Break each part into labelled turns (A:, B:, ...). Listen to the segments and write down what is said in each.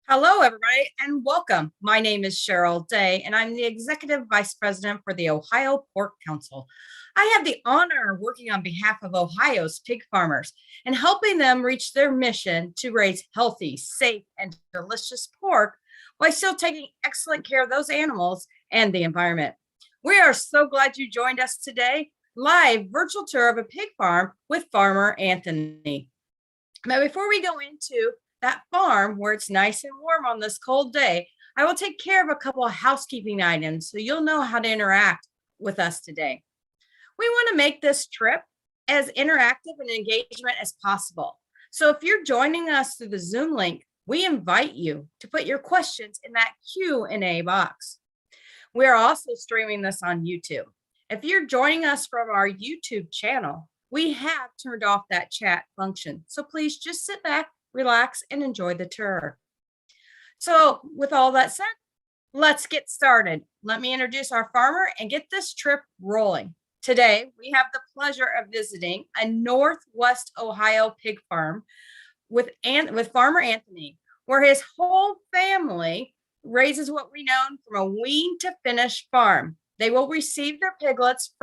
A: Hello, everybody, and welcome. My name is Cheryl Day, and I'm the Executive Vice President for the Ohio Pork Council. I have the honor of working on behalf of Ohio's pig farmers and helping them reach their mission to raise healthy, safe, and delicious pork while still taking excellent care of those animals and the environment. We are so glad you joined us today, live virtual tour of a pig farm with Farmer Anthony. Now, before we go into that farm where it's nice and warm on this cold day, I will take care of a couple of housekeeping items so you'll know how to interact with us today. We want to make this trip as interactive and engagement as possible. So if you're joining us through the Zoom link, we invite you to put your questions in that Q&A box. We are also streaming this on YouTube. If you're joining us from our YouTube channel, we have turned off that chat function. So please just sit back, relax, and enjoy the tour. So with all that said, let's get started. Let me introduce our farmer and get this trip rolling. Today, we have the pleasure of visiting a Northwest Ohio pig farm with Farmer Anthony, where his whole family raises what we know from a wean to finish farm. They will receive their piglets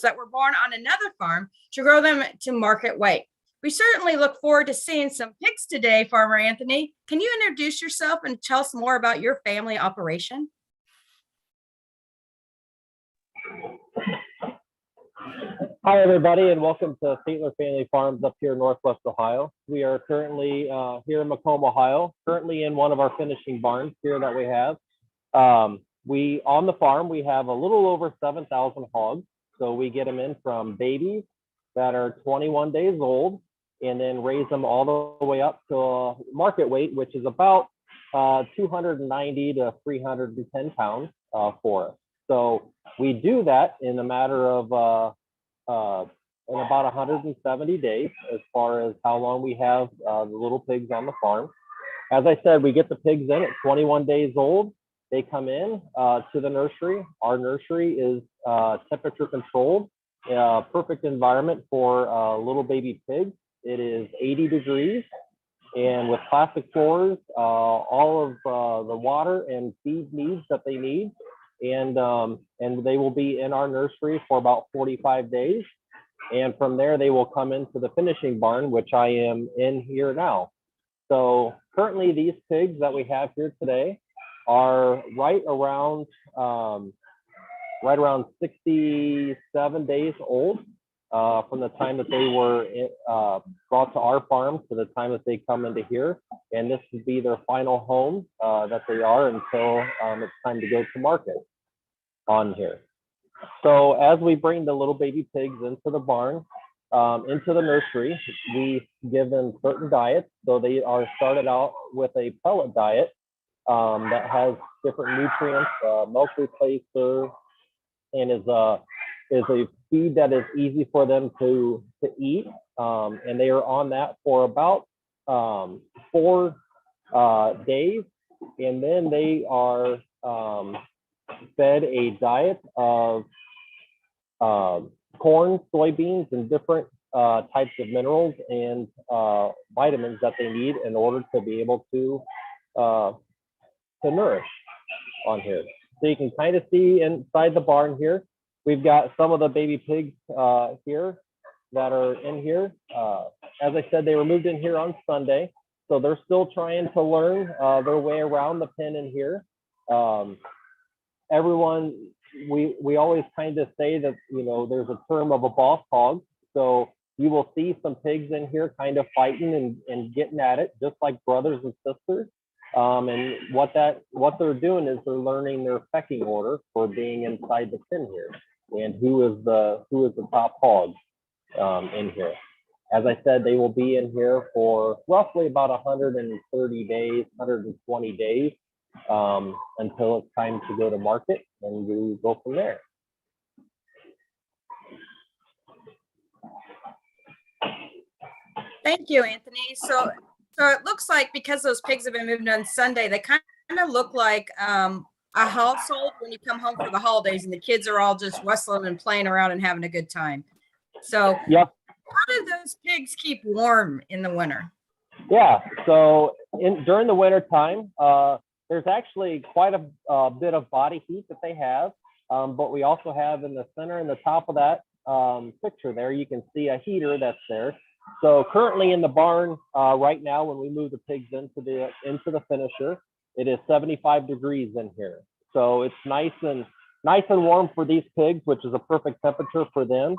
A: that were born on another farm to grow them to market weight. We certainly look forward to seeing some pigs today, Farmer Anthony. Can you introduce yourself and tell us more about your family operation?
B: Hi, everybody, and welcome to Saintler Family Farms up here in Northwest Ohio. We are currently here in Macomb, Ohio, currently in one of our finishing barns here that we have. On the farm, we have a little over 7,000 hogs. So we get them in from babies that are 21 days old and then raise them all the way up to market weight, which is about 290 to 310 pounds for us. So we do that in a matter of in about 170 days as far as how long we have the little pigs on the farm. As I said, we get the pigs in at 21 days old. They come in to the nursery. Our nursery is temperature controlled, perfect environment for little baby pigs. It is 80 degrees and with plastic floors, all of the water and feed needs that they need. And they will be in our nursery for about 45 days. And from there, they will come into the finishing barn, which I am in here now. So currently these pigs that we have here today are right around 67 days old from the time that they were brought to our farm to the time that they come into here. And this would be their final home that they are until it's time to go to market on here. So as we bring the little baby pigs into the barn, into the nursery, we give them certain diets. So they are started out with a pellet diet that has different nutrients, milk replacer, and is a feed that is easy for them to eat. And they are on that for about 4 days. And then they are fed a diet of corn, soybeans, and different types of minerals and vitamins that they need in order to be able to nourish on here. So you can kind of see inside the barn here, we've got some of the baby pigs here that are in here. As I said, they were moved in here on Sunday, so they're still trying to learn their way around the pen in here. Everyone, we always kind of say that, you know, there's a term of a boss hog. So you will see some pigs in here kind of fighting and getting at it, just like brothers and sisters. And what they're doing is they're learning their pecking order for being inside the pen here, and who is the top hog in here. As I said, they will be in here for roughly about 130 days, 120 days until it's time to go to market, and we go from there.
A: Thank you, Anthony. So it looks like because those pigs have been moved on Sunday, they kind of look like a household when you come home for the holidays and the kids are all just wrestling and playing around and having a good time. So
B: yeah.
A: How do those pigs keep warm in the winter?
B: Yeah, so during the winter time, there's actually quite a bit of body heat that they have, but we also have in the center and the top of that picture there, you can see a heater that's there. So currently in the barn right now, when we move the pigs into the finisher, it is 75 degrees in here. So it's nice and warm for these pigs, which is a perfect temperature for them.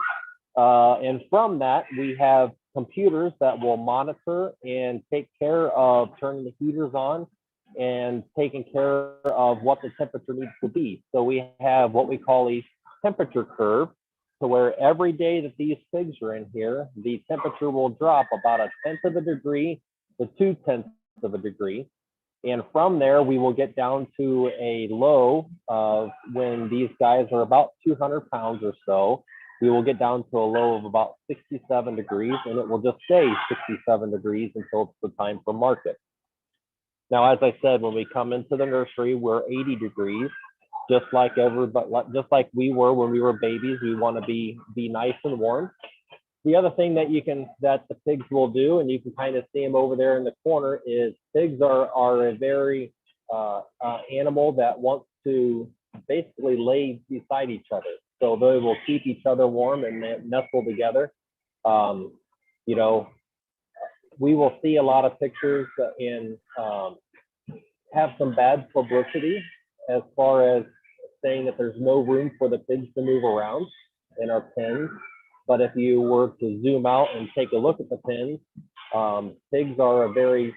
B: And from that, we have computers that will monitor and take care of turning the heaters on and taking care of what the temperature needs to be. So we have what we call a temperature curve, to where every day that these pigs are in here, the temperature will drop about 1/10 of a degree to 2/10 of a degree. And from there, we will get down to a low of when these guys are about 200 pounds or so. We will get down to a low of about 67 degrees, and it will just stay 67 degrees until it's the time for market. Now, as I said, when we come into the nursery, we're 80 degrees, just like we were when we were babies. We want to be nice and warm. The other thing that the pigs will do, and you can kind of see them over there in the corner, is pigs are a very animal that wants to basically lay beside each other. So they will keep each other warm and nestle together. You know, we will see a lot of pictures and have some bad publicity as far as saying that there's no room for the pigs to move around in our pens. But if you were to zoom out and take a look at the pens, pigs are a very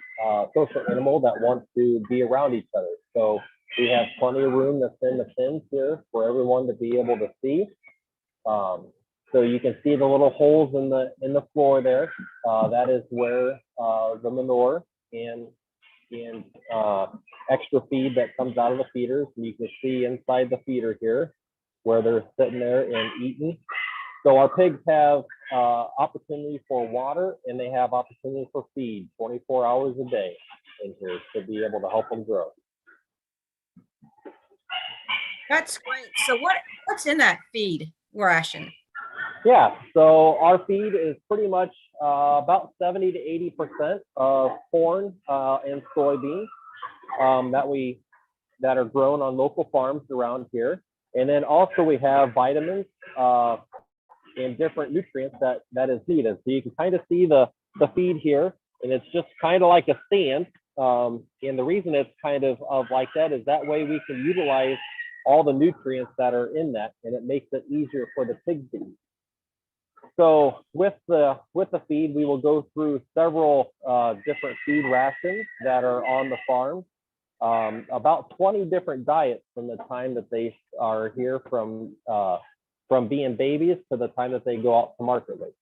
B: social animal that wants to be around each other. So we have plenty of room that's in the pens here for everyone to be able to see. So you can see the little holes in the floor there. That is where the manure and extra feed that comes out of the feeders. And you can see inside the feeder here where they're sitting there and eating. So our pigs have opportunity for water, and they have opportunity for feed 24 hours a day in here to be able to help them grow.
A: That's great. So what's in that feed ration?
B: Yeah, so our feed is pretty much about 70 to 80% of corn and soybeans that are grown on local farms around here. And then also we have vitamins and different nutrients that is needed. So you can kind of see the feed here, and it's just kind of like a stand. And the reason it's kind of like that is that way we can utilize all the nutrients that are in that, and it makes it easier for the pigs to eat. So with the feed, we will go through several different feed rations that are on the farm. About 20 different diets from the time that they are here from being babies to the time that they go out to market with.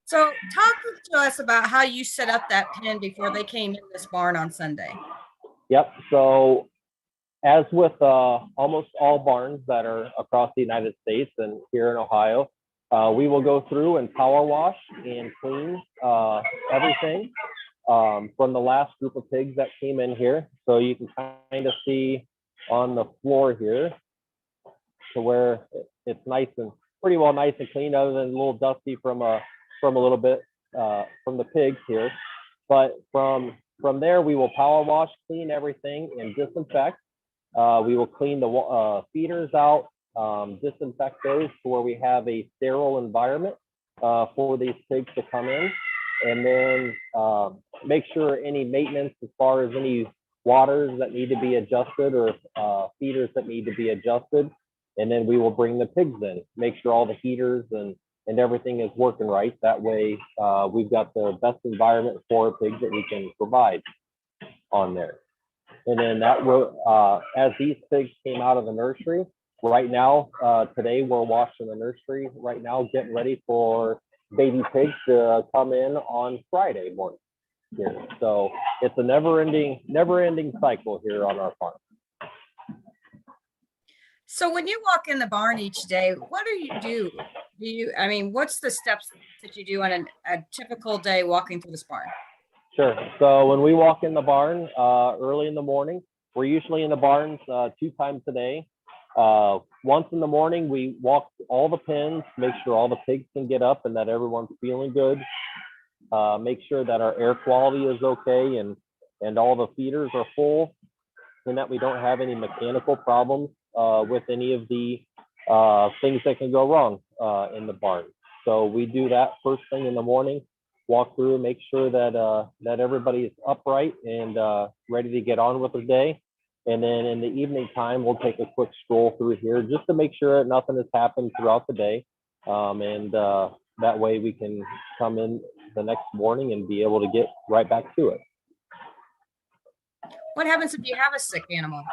A: So talk to us about how you set up that pen before they came in this barn on Sunday.
B: Yep. So as with almost all barns that are across the United States and here in Ohio, we will go through and power wash and clean everything from the last group of pigs that came in here. So you can kind of see on the floor here to where it's nice and pretty well nice and clean, other than a little dusty from a little bit from the pigs here. But from there, we will power wash, clean everything, and disinfect. We will clean the feeders out, disinfect those to where we have a sterile environment for these pigs to come in, and then make sure any maintenance as far as any waters that need to be adjusted or feeders that need to be adjusted. And then we will bring the pigs in, make sure all the heaters and everything is working right. That way we've got the best environment for pigs that we can provide on there. And then as these pigs came out of the nursery, right now, today we're washing the nursery right now, getting ready for baby pigs to come in on Friday morning here. So it's a never-ending cycle here on our farm.
A: So when you walk in the barn each day, what do you do? What's the steps that you do on a typical day walking through this barn?
B: Sure. So when we walk in the barn early in the morning, we're usually in the barns 2 times a day. Once in the morning, we walk all the pens, make sure all the pigs can get up and that everyone's feeling good. Make sure that our air quality is okay and all the feeders are full, and that we don't have any mechanical problems with any of the things that can go wrong in the barn. So we do that first thing in the morning, walk through, make sure that that everybody is upright and ready to get on with their day. And then in the evening time, we'll take a quick stroll through here just to make sure that nothing has happened throughout the day. And that way we can come in the next morning and be able to get right back to it.
A: What happens if you have a sick animal?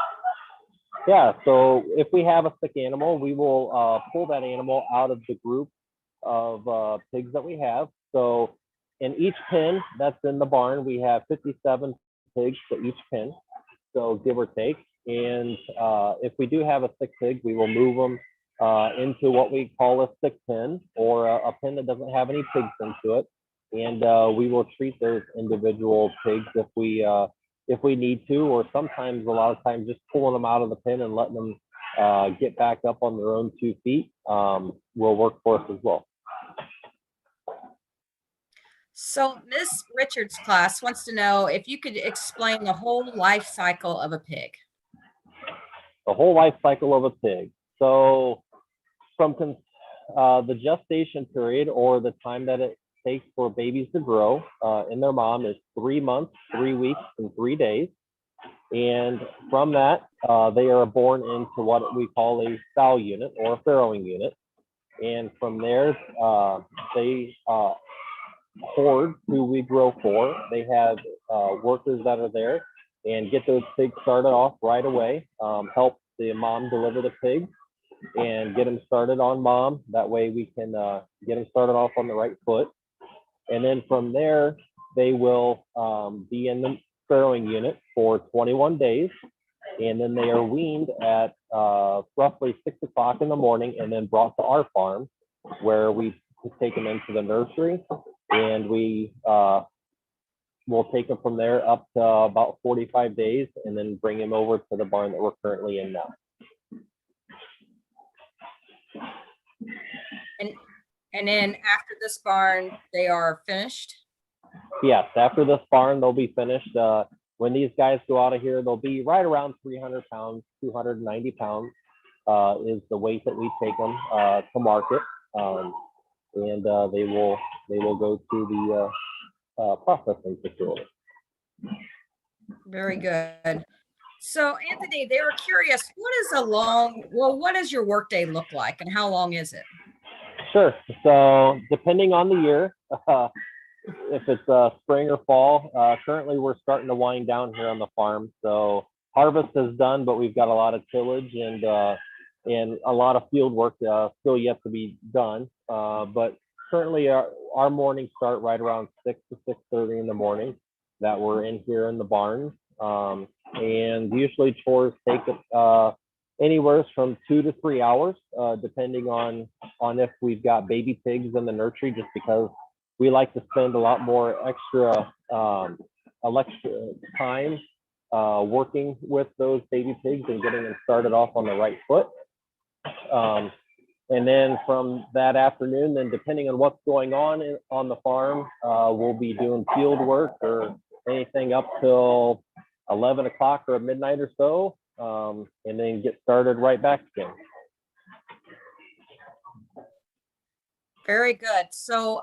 B: Yeah, so if we have a sick animal, we will pull that animal out of the group of pigs that we have. So in each pen that's in the barn, we have 57 pigs for each pen, so give or take. And if we do have a sick pig, we will move them into what we call a sick pen, or a pen that doesn't have any pigs into it. And we will treat those individual pigs if we need to, or sometimes, a lot of times, just pulling them out of the pen and letting them get back up on their own 2 feet will work for us as well.
A: So Miss Richards' class wants to know if you could explain the whole life cycle of a pig.
B: The whole life cycle of a pig. So from the gestation period, or the time that it takes for babies to grow in their mom, is 3 months, 3 weeks, and 3 days. And from that, they are born into what we call a sow unit or a farrowing unit. And from there, they horde who we grow for. They have workers that are there and get those pigs started off right away, help the mom deliver the pigs and get them started on mom. That way we can get them started off on the right foot. And then from there, they will be in the farrowing unit for 21 days. And then they are weaned at roughly 6 o'clock in the morning and then brought to our farm, where we take them into the nursery, and we will take them from there up to about 45 days and then bring them over to the barn that we're currently in now.
A: And then after this barn, they are finished?
B: Yes, after this barn, they'll be finished. When these guys go out of here, they'll be right around 300 pounds, 290 pounds is the weight that we take them to market. And they will go to the processing facility.
A: Very good. So Anthony, they were curious, what does your workday look like and how long is it?
B: Sure. So depending on the year, if it's spring or fall, currently we're starting to wind down here on the farm. So harvest is done, but we've got a lot of tillage and a lot of field work still yet to be done. But currently our mornings start right around 6 to 6:30 in the morning that we're in here in the barn. And usually chores take anywhere from 2 to 3 hours, depending on if we've got baby pigs in the nursery, just because we like to spend a lot more extra time working with those baby pigs and getting them started off on the right foot. And then from that afternoon, then depending on what's going on the farm, we'll be doing field work or anything up till 11 o'clock or midnight or so, and then get started right back again.
A: Very good. So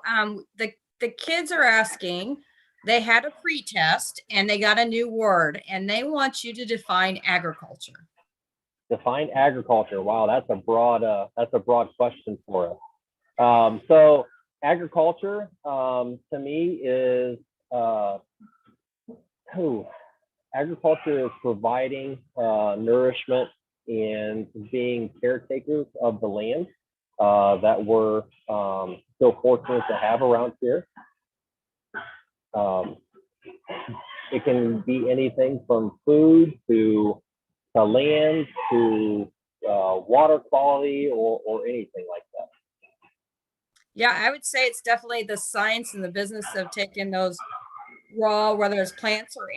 A: the kids are asking, they had a pre-test and they got a new word and they want you to define agriculture.
B: Define agriculture. Wow, that's a broad question for us. So agriculture to me is agriculture is providing nourishment and being caretakers of the land that we're so fortunate to have around here. It can be anything from food to land to water quality or anything like that.
A: Yeah, I would say it's definitely the science and the business of taking those raw, whether it's plants or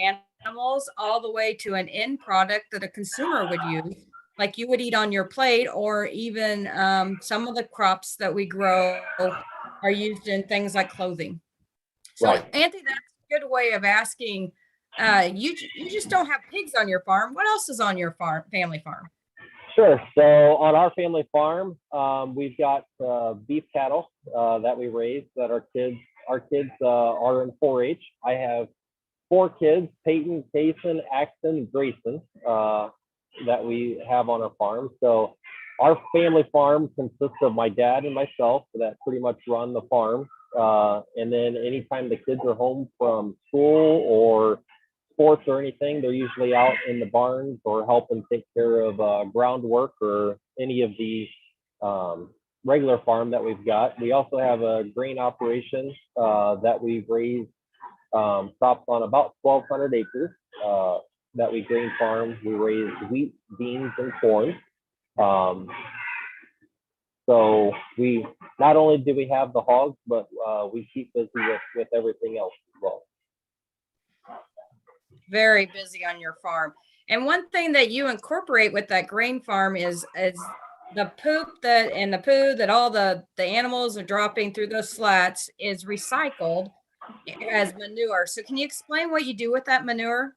A: animals, all the way to an end product that a consumer would use like you would eat on your plate, or even some of the crops that we grow are used in things like clothing. So,
B: Right.
A: Anthony, that's a good way of asking. You just don't have pigs on your farm. What else is on your family farm?
B: Sure. So on our family farm, we've got beef cattle that we raise that our kids are in 4-H. I have 4 kids: Peyton, Kason, Axton, Grayson, that we have on our farm. So our family farm consists of my dad and myself that pretty much run the farm. And then anytime the kids are home from school or sports or anything, they're usually out in the barns or helping take care of groundwork or any of the regular farm that we've got. We also have a grain operation that we raise crops on about 1,200 acres that we grain farm. We raise wheat, beans, and corn. So we not only do we have the hogs, but we keep busy with everything else as well.
A: Very busy on your farm. And one thing that you incorporate with that grain farm is the poop that and the poo that all the animals are dropping through those slats is recycled as manure. So can you explain what you do with that manure?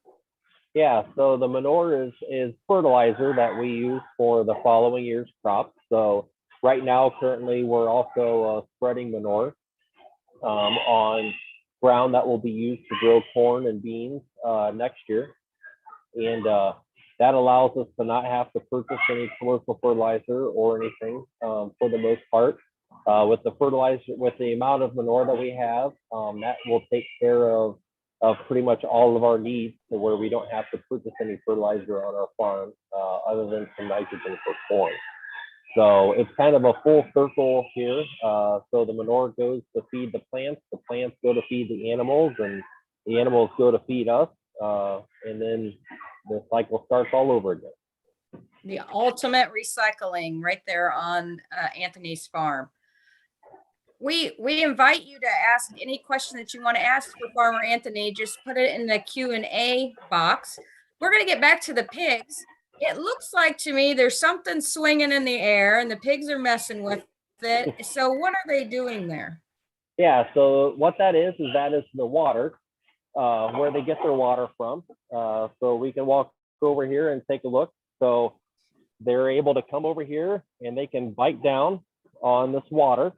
B: Yeah, so the manure is fertilizer that we use for the following year's crop. So right now, currently, we're also spreading manure on ground that will be used to grow corn and beans next year. And that allows us to not have to purchase any commercial fertilizer or anything for the most part. With the fertilizer, with the amount of manure that we have, that will take care of pretty much all of our needs, to where we don't have to purchase any fertilizer on our farm other than some nitrogen for corn. So it's kind of a full circle here. So the manure goes to feed the plants go to feed the animals, and the animals go to feed us. And then the cycle starts all over again.
A: The ultimate recycling right there on Anthony's farm. We invite you to ask any question that you want to ask for Farmer Anthony. Just put it in the Q&A box. We're going to get back to the pigs. It looks like to me there's something swinging in the air and the pigs are messing with it. So what are they doing there?
B: Yeah, so what that is the water, where they get their water from. So we can walk over here and take a look. So they're able to come over here and they can bite down on this water.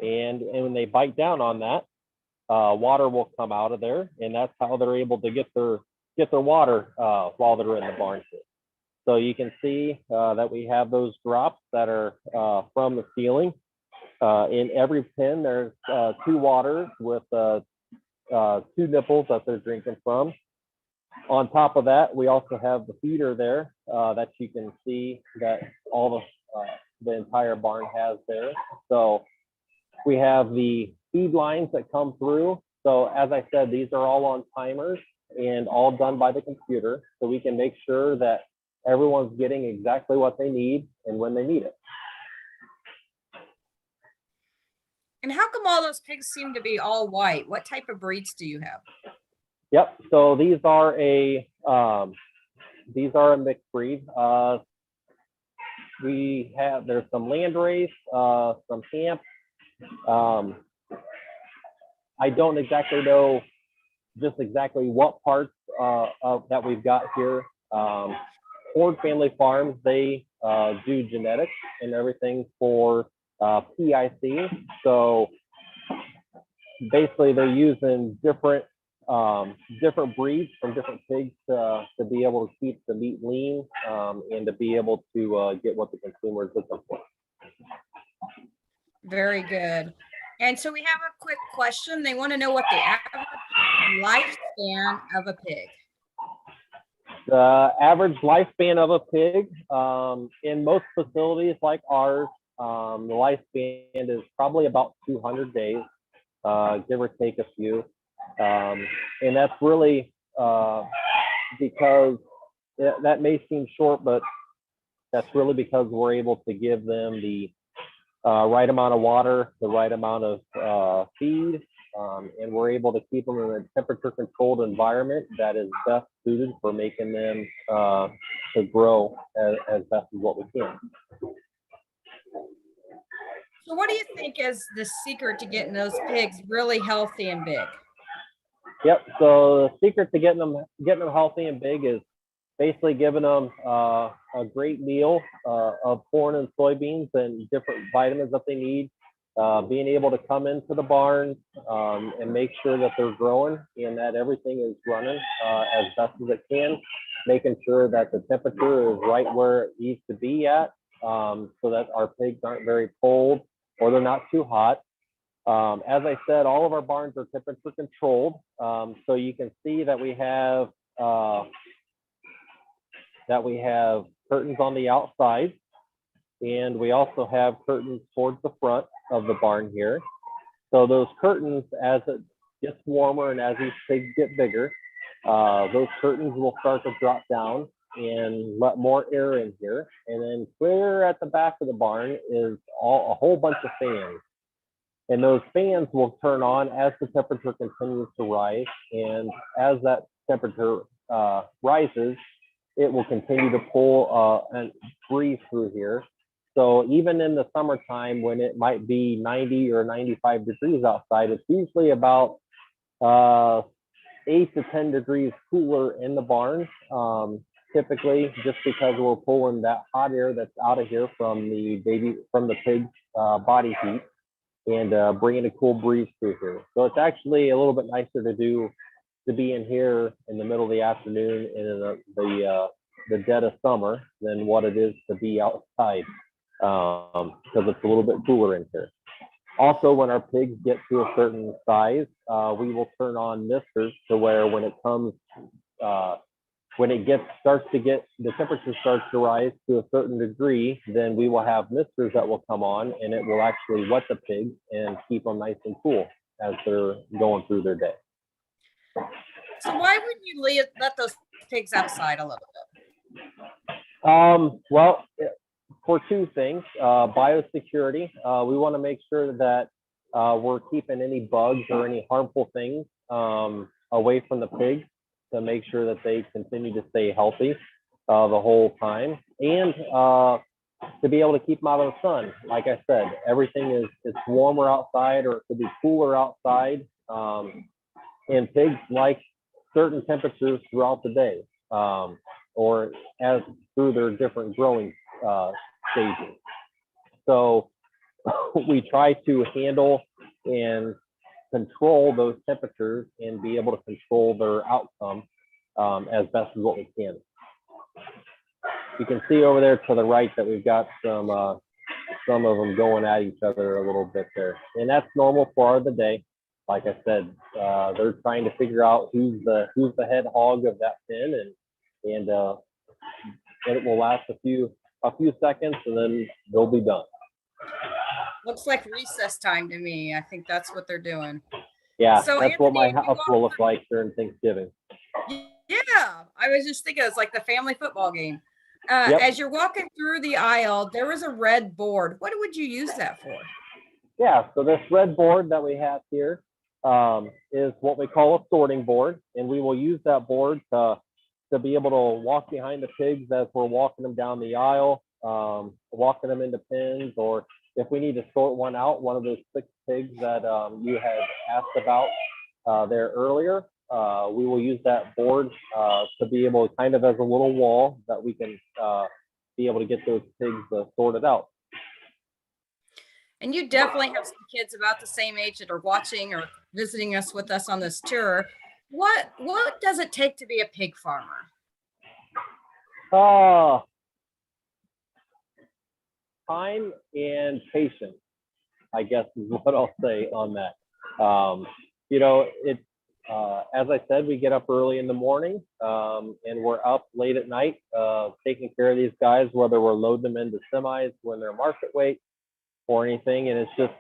B: And when they bite down on that, water will come out of there, and that's how they're able to get their water while they're in the barn. So you can see that we have those drops that are from the ceiling. In every pen, there's 2 waters with 2 nipples that they're drinking from. On top of that, we also have the feeder there that you can see that all the entire barn has there. So we have the feed lines that come through. So as I said, these are all on timers and all done by the computer. So we can make sure that everyone's getting exactly what they need and when they need it.
A: And how come all those pigs seem to be all white? What type of breeds do you have?
B: Yep. So these are a mixed breed. There's some landrace, some camp. I don't exactly know just exactly what parts of that we've got here. Ford Family Farms, they do genetics and everything for PIC. So basically, they're using different breeds from different pigs to be able to keep the meat lean and to be able to get what the consumers looking for.
A: Very good. And so we have a quick question. They want to know what the average lifespan of a pig.
B: The average lifespan of a pig in most facilities like ours, the lifespan is probably about 200 days, give or take a few. And that's really because that may seem short, but that's really because we're able to give them the right amount of water, the right amount of feed, and we're able to keep them in a temperature controlled environment that is best suited for making them to grow as best as what we can.
A: So what do you think is the secret to getting those pigs really healthy and big?
B: Yep. So the secret to getting them healthy and big is basically giving them a great meal of corn and soybeans and different vitamins that they need. Being able to come into the barn and make sure that they're growing and that everything is running as best as it can, making sure that the temperature is right where it needs to be at, so that our pigs aren't very cold or they're not too hot. As I said, all of our barns are temperature controlled. So you can see that we have curtains on the outside, and we also have curtains towards the front of the barn here. So those curtains, as it gets warmer and as these pigs get bigger, those curtains will start to drop down and let more air in here. And then clear at the back of the barn is a whole bunch of fans. And those fans will turn on as the temperature continues to rise. And as that temperature rises, it will continue to pull and breeze through here. So even in the summertime, when it might be 90 or 95 degrees outside, it's usually about 8 to 10 degrees cooler in the barn, typically, just because we're pulling that hot air that's out of here from the pig's body heat and bringing a cool breeze through here. So it's actually a little bit nicer to be in here in the middle of the afternoon and in the dead of summer than what it is to be outside, because it's a little bit cooler in here. Also, when our pigs get to a certain size, we will turn on misters to where when the temperature starts to rise to a certain degree, then we will have misters that will come on, and it will actually wet the pigs and keep them nice and cool as they're going through their day.
A: So why wouldn't you let those pigs outside a little bit?
B: Well, for two things, biosecurity. We want to make sure that we're keeping any bugs or any harmful things away from the pigs to make sure that they continue to stay healthy the whole time, and to be able to keep them out of the sun. Like I said, everything it's warmer outside, or it could be cooler outside, and pigs like certain temperatures throughout the day, or as through their different growing stages. So we try to handle and control those temperatures and be able to control their outcome as best as what we can. You can see over there to the right that we've got some of them going at each other a little bit there, and that's normal for the day. Like I said, they're trying to figure out who's the head hog of that pen, and it will last a few seconds, and then they'll be done.
A: Looks like recess time to me. I think that's what they're doing.
B: Yeah,
A: so
B: that's
A: Anthony,
B: what my house will look like during Thanksgiving.
A: Yeah, I was just thinking it's like the family football game.
B: Yep.
A: As you're walking through the aisle, there was a red board. What would you use that for?
B: Yeah, so this red board that we have here is what we call a sorting board, and we will use that board to be able to walk behind the pigs as we're walking them down the aisle, walking them into pens, or if we need to sort one out, one of those 6 pigs that you had asked about there earlier, we will use that board to be able to, kind of as a little wall that we can be able to get those pigs sorted out.
A: And you definitely have some kids about the same age that are watching or visiting us with us on this tour. What does it take to be a pig farmer?
B: Time and patience, I guess, is what I'll say on that. As I said, we get up early in the morning, and we're up late at night taking care of these guys, whether we're loading them into semis when they're market weight or anything. And it's just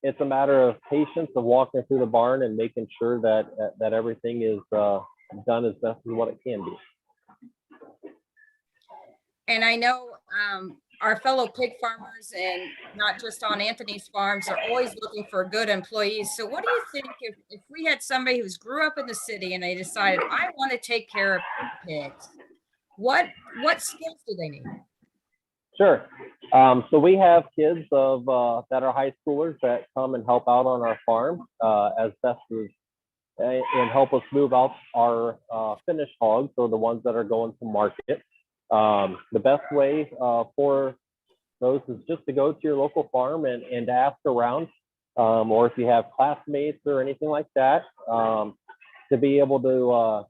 B: it's a matter of patience of walking through the barn and making sure that everything is done as best as what it can be.
A: And I know our fellow pig farmers, and not just on Anthony's farms, are always looking for good employees. So what do you think if we had somebody who's grew up in the city and they decided, I want to take care of pigs, what skills do they need?
B: Sure. So we have kids of that are high schoolers that come and help out on our farm as best as and help us move out our finished hogs, or the ones that are going to market. The best way for those is just to go to your local farm and ask around, or if you have classmates or anything like that, to be able to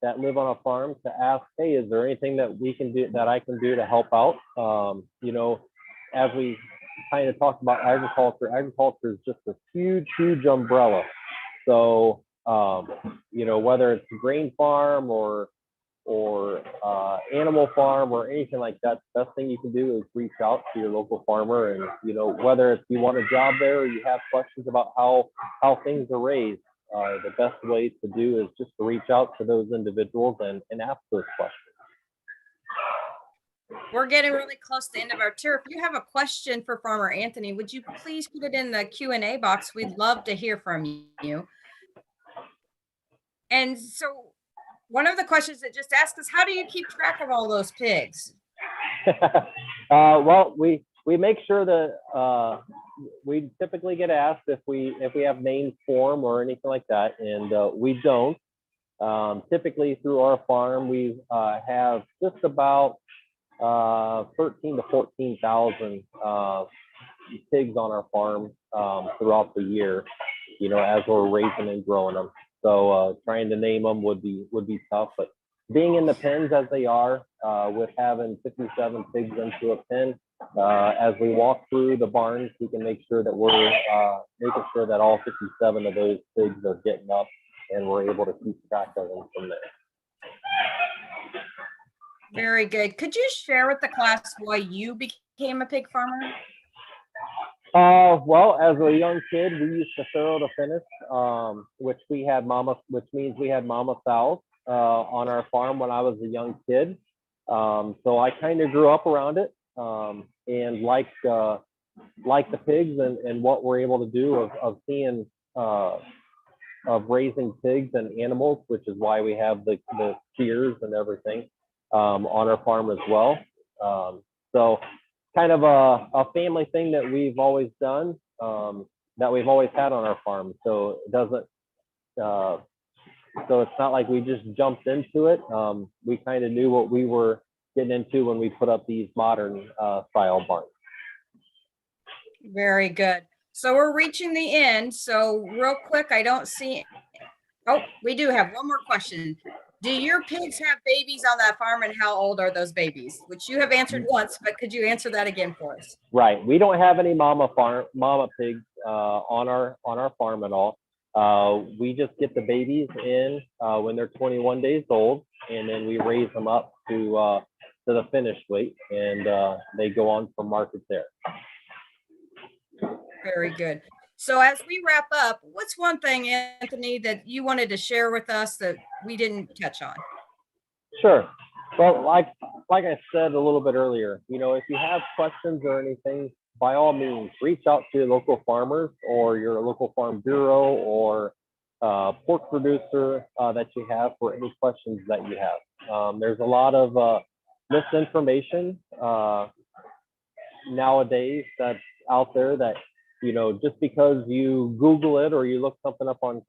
B: that live on a farm, to ask, hey, is there anything that we can do, that I can do to help out? You know, as we kind of talked about agriculture is just a huge, huge umbrella. So, you know, whether it's a grain farm or animal farm or anything like that, the best thing you can do is reach out to your local farmer. And, you know, whether it's you want a job there or you have questions about how things are raised, the best way to do is just to reach out to those individuals and ask those questions.
A: We're getting really close to the end of our tour. If you have a question for Farmer Anthony, would you please put it in the Q&A box? We'd love to hear from you. And so one of the questions that just asked is, how do you keep track of all those pigs?
B: Well, we make sure that we typically get asked if we have names for them or anything like that, and we don't. Typically through our farm, we have just about 13 to 14,000 pigs on our farm throughout the year, you know, as we're raising and growing them. So trying to name them would be tough, but being in the pens as they are, with having 57 pigs into a pen, as we walk through the barns, we can make sure that we're making sure that all 57 of those pigs are getting up, and we're able to keep track of them from there.
A: Very good. Could you share with the class why you became a pig farmer?
B: Well, as a young kid, we used to farrow to finish, which means we had mama sows on our farm when I was a young kid. So I kind of grew up around it, and liked the pigs and what we're able to do of seeing of raising pigs and animals, which is why we have the steers and everything on our farm as well. So kind of a family thing that we've always done, that we've always had on our farm. So it doesn't, so it's not like we just jumped into it. We kind of knew what we were getting into when we put up these modern style barns.
A: Very good. So we're reaching the end. So real quick, I don't see, oh, we do have one more question. Do your pigs have babies on that farm, and how old are those babies? Which you have answered once, but could you answer that again for us?
B: Right. We don't have any mama pigs on our farm at all. We just get the babies in when they're 21 days old, and then we raise them up to the finished weight, and they go on for market there.
A: Very good. So as we wrap up, what's one thing, Anthony, that you wanted to share with us that we didn't touch on?
B: Sure. Well, like I said a little bit earlier, you know, if you have questions or anything, by all means, reach out to your local farmers or your local farm bureau or pork producer that you have for any questions that you have. There's a lot of misinformation nowadays that's out there that, you know, just because you Google it or you look something up on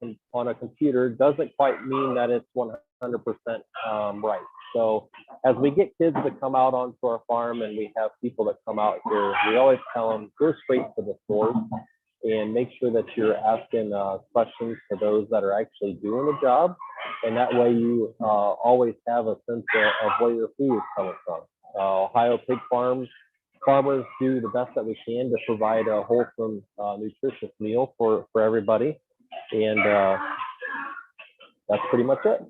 B: a computer doesn't quite mean that it's 100% right. So as we get kids to come out onto our farm and we have people that come out here, we always tell them, go straight to the source and make sure that you're asking questions to those that are actually doing the job. And that way you always have a sense of where your food is coming from. Ohio pig farmers do the best that we can to provide a wholesome, nutritious meal for everybody. And that's pretty much it.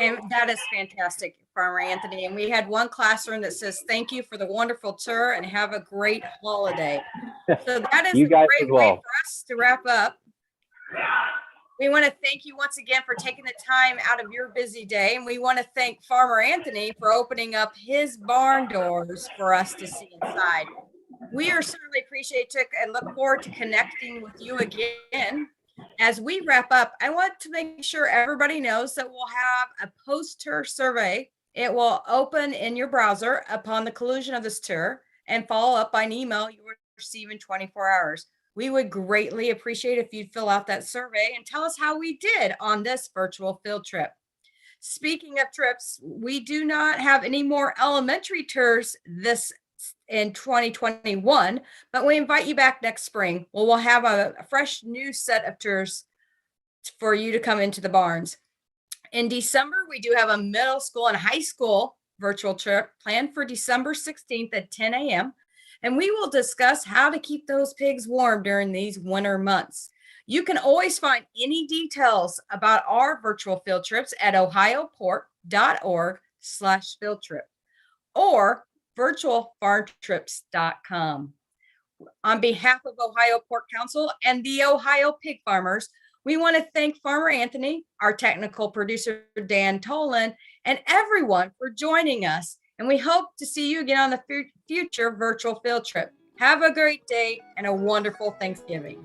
A: And that is fantastic, Farmer Anthony. And we had one classroom that says, thank you for the wonderful tour and have a great holiday. So that is
B: you
A: a
B: guys
A: great
B: as well.
A: way for us to wrap up. We want to thank you once again for taking the time out of your busy day. And we want to thank Farmer Anthony for opening up his barn doors for us to see inside. We are certainly appreciative and look forward to connecting with you again. As we wrap up, I want to make sure everybody knows that we'll have a post-tour survey. It will open in your browser upon the conclusion of this tour and follow up by an email you will receive in 24 hours. We would greatly appreciate if you'd fill out that survey and tell us how we did on this virtual field trip. Speaking of trips, we do not have any more elementary tours this in 2021, but we invite you back next spring. Well, we'll have a fresh new set of tours for you to come into the barns. In December, we do have a middle school and high school virtual trip planned for December 16th at 10 a.m. And we will discuss how to keep those pigs warm during these winter months. You can always find any details about our virtual field trips at ohiopork.org/field trip or virtualfarmtrips.com. On behalf of Ohio Pork Council and the Ohio Pig Farmers, we want to thank Farmer Anthony, our technical producer, Dan Tolan, and everyone for joining us. And we hope to see you again on the future virtual field trip. Have a great day and a wonderful Thanksgiving.